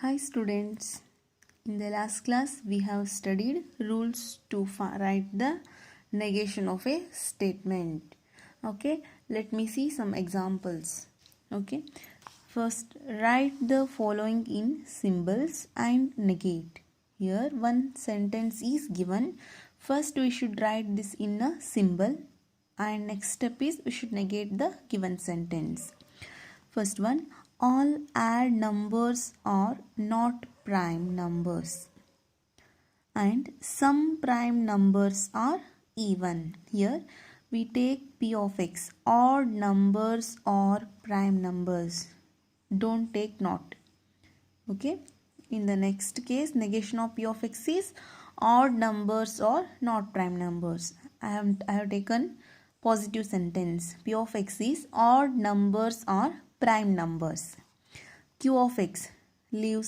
Hi students, in the last class we have studied rules to write the negation of a statement. Okay, let me see some examples. Okay, first write the following in symbols and negate. Here one sentence is given. First we should write this in a symbol and next step is we should negate the given sentence. First one, all odd numbers are not prime numbers and some prime numbers are even. Here we take P of x, odd numbers are prime numbers. Don't take not. Okay. In the next case, negation of P of x is odd numbers or not prime numbers. I have taken positive sentence. P of x is odd numbers or prime numbers. Q of x, leave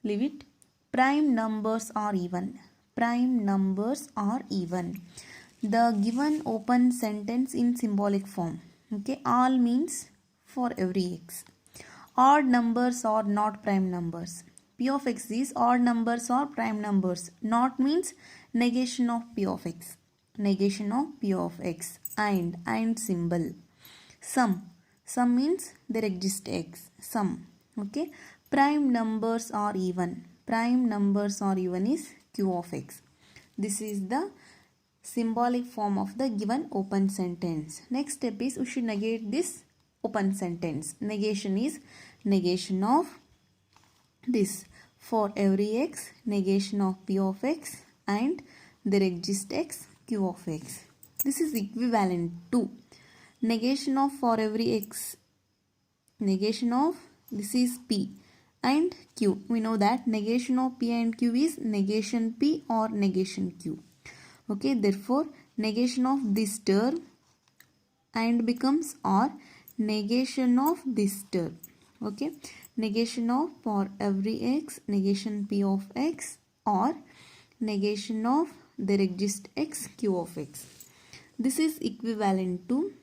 it. Prime numbers are even. Prime numbers are even. The given open sentence in symbolic form. Okay, all means for every x. Odd numbers are not prime numbers. P of x is odd numbers or prime numbers. Not means negation of P of x. Negation of P of x. And symbol. Sum. Sum means there exists x. Sum. Okay. Prime numbers are even. Prime numbers are even is Q of x. This is the symbolic form of the given open sentence. Next step is we should negate this open sentence. Negation is negation of this. For every x, negation of P of x and there exists x, Q of x. This is equivalent to negation of for every x, negation of this is P and Q. We know that negation of P and Q is negation P or negation Q. Okay, therefore negation of this term and becomes or negation of this term. Okay, negation of for every x, negation P of x or negation of there exists x, Q of x. This is equivalent to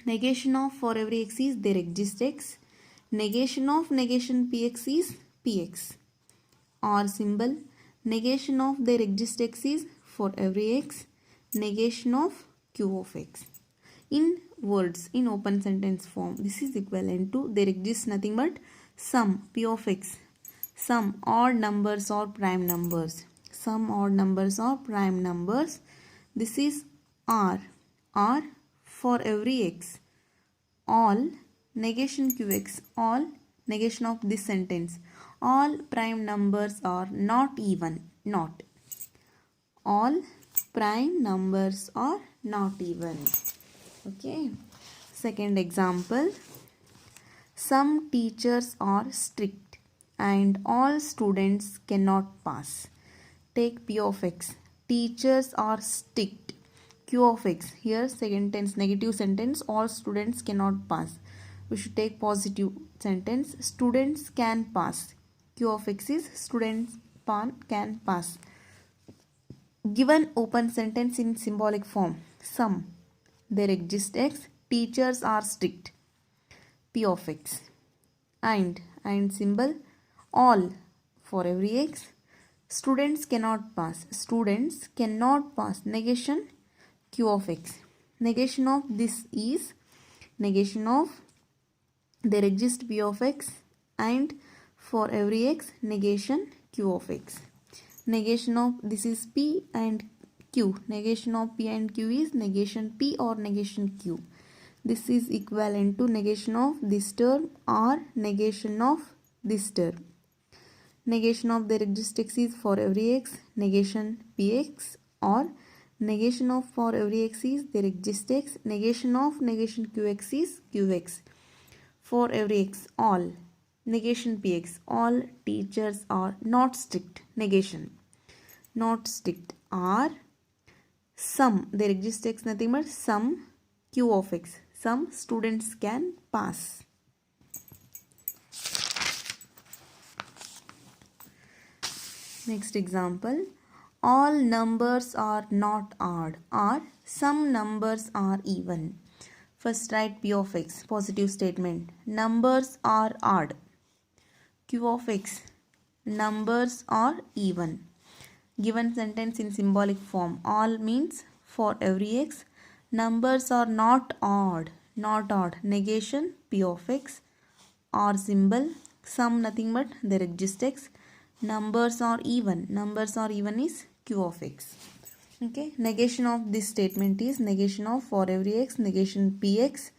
negation of for every x is there exists x. Negation of negation px is px. Or symbol negation of there exists x is for every x. Negation of q of x. In words, in open sentence form, this is equivalent to there exists nothing but sum p of x. Sum odd numbers or prime numbers. Sum odd numbers or prime numbers. This is r. R for every x. All negation qx. All negation of this sentence. All prime numbers are not even. Not. All prime numbers are not even. Okay. Second example. Some teachers are strict and all students cannot pass. Take P of x. Teachers are strict. Q of x. Here second tense, negative sentence. All students cannot pass. We should take positive sentence. Students can pass. Q of x is students can pass. Given open sentence in symbolic form. Some. There exists x. Teachers are strict. P of x. And symbol. All for every x. Students cannot pass. Students cannot pass. Negation q of x. Negation of this is negation of there exists p of x and for every x negation q of x. Negation of this is p and q. Negation of p and q is negation p or negation q. This is equivalent to negation of this term or negation of this term. Negation of there exists x is for every x, negation px or negation of for every x is there exists x, negation of negation qx is qx. For every x, all. Negation px, all teachers are not strict. Negation. Not strict are some. There exists x nothing but some q of x. Some students can pass. Next example. All numbers are not odd or some numbers are even. First write P of x, positive statement. Numbers are odd. q of x, numbers are even. Given sentence in symbolic form, all means for every x, numbers are not odd, negation p of x, or symbol, sum nothing but there exists x, numbers are even is q of x. Okay, negation of this statement is negation of for every x, negation px,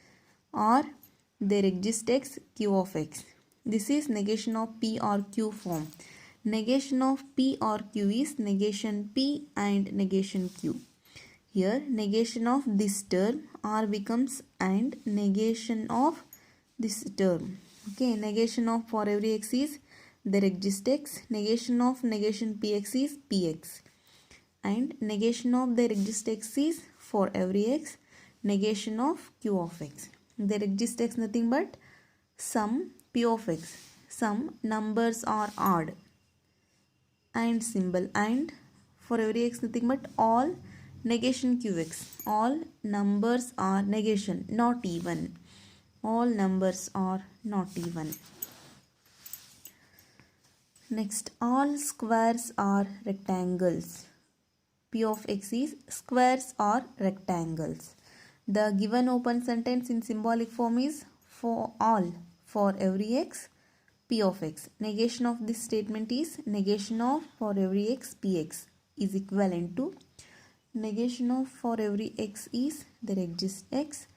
or there exists x, q of x. This is negation of p or q form. Negation of p or q is negation p and negation q. Here negation of this term r becomes and negation of this term. Okay, negation of for every x is there exists x, negation of negation px is px, and negation of there exists x is for every x, negation of q of x. There exists x nothing but sum p of x, some numbers are odd, and symbol, and for every x nothing but all negation qx, all numbers are negation not even, all numbers are not even. Next, all squares are rectangles. P of x is squares or rectangles. The given open sentence in symbolic form is for all, for every x, p of x. Negation of this statement is negation of for every x px is equivalent to negation of for every x is there exists x,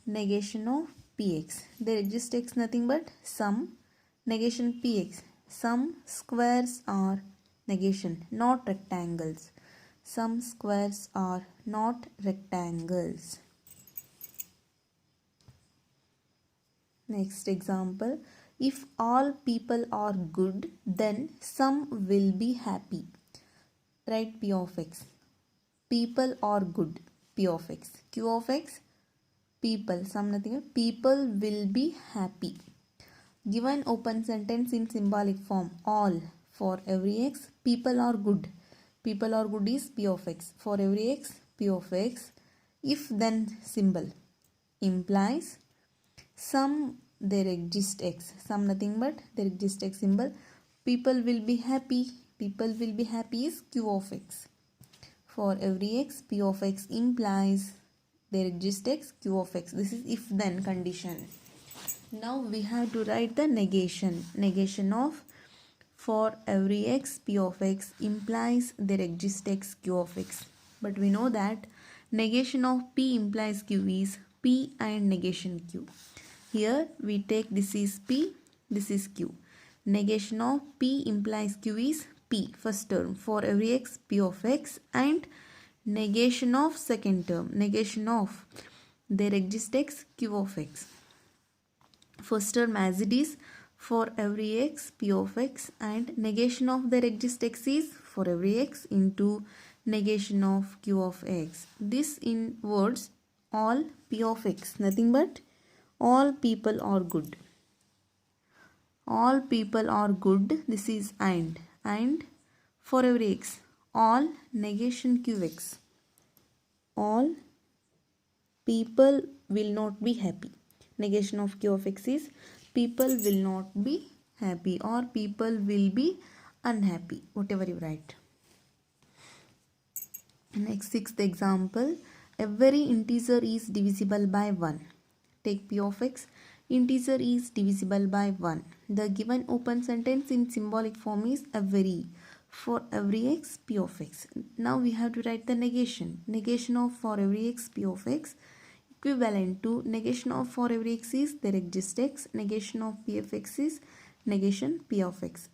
negation of px. There exists x nothing but sum negation px. Some squares are negation not rectangles. Some squares are not rectangles. Next example, if all people are good, then some will be happy. Write p of x. People are good, p of x. Q of x, people, some nothing, people will be happy. Given open sentence in symbolic form, all for every x, people are good. People are good is p of x. For every x, p of x. If then symbol implies some there exists x, some nothing but there exists x symbol, people will be happy. People will be happy is q of x. For every x, p of x implies there exists x, q of x. This is if then condition. Now we have to write the negation. Negation of for every x, p of x implies there exists x, q of x. But we know that negation of p implies q is p and negation q. Here we take this is p, this is q. Negation of p implies q is p, first term, for every x, p of x, and negation of second term, negation of there exists x, q of x. First term as it is for every x, p of x, and negation of there exists x is for every x into negation of q of x. This in words all p of x, nothing but all people are good. All people are good, this is and for every x, all negation qx, all people will not be happy. Negation of q of x is people will not be happy or people will be unhappy, whatever you write. Next, sixth example, every integer is divisible by 1. Take p of x, integer is divisible by 1. The given open sentence in symbolic form is every, for every x, p of x. Now we have to write the negation. Negation of for every x, p of x equivalent to negation of for every x is there exists x, negation of p of x is negation p of x.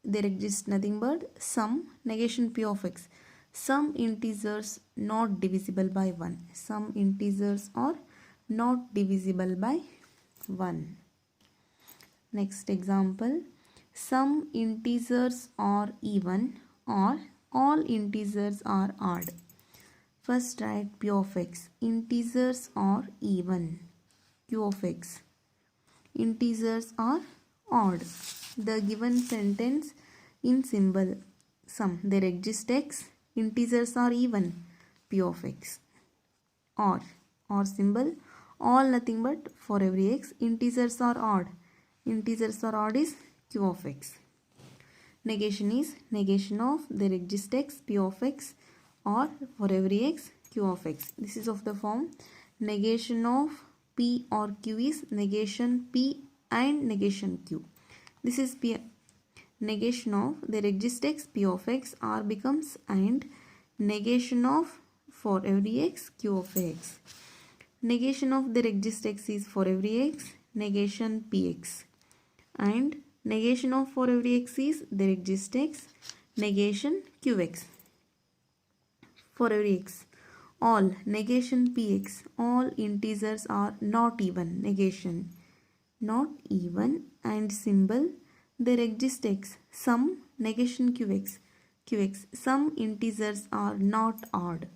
There exists nothing but sum negation p of x. Some integers not divisible by 1. Some integers are not divisible by 1. Next example, some integers are even or all integers are odd. First write p of x, integers are even, q of x, integers are odd. The given sentence in symbol sum, there exists x, integers are even, p of x, or symbol all nothing but for every x, integers are odd is q of x. Negation is negation of there exists x p of x, or for every x q of x. This is of the form negation of p or q is negation p and negation q. This is p. Negation of there exists x p of x, r becomes and negation of for every x q of x. Negation of there exists x is for every x negation px, and negation of for every x is there exists x negation qx. For every x, all negation px, all integers are not even, negation not even, and symbol there exists x, some negation qx, some integers are not odd.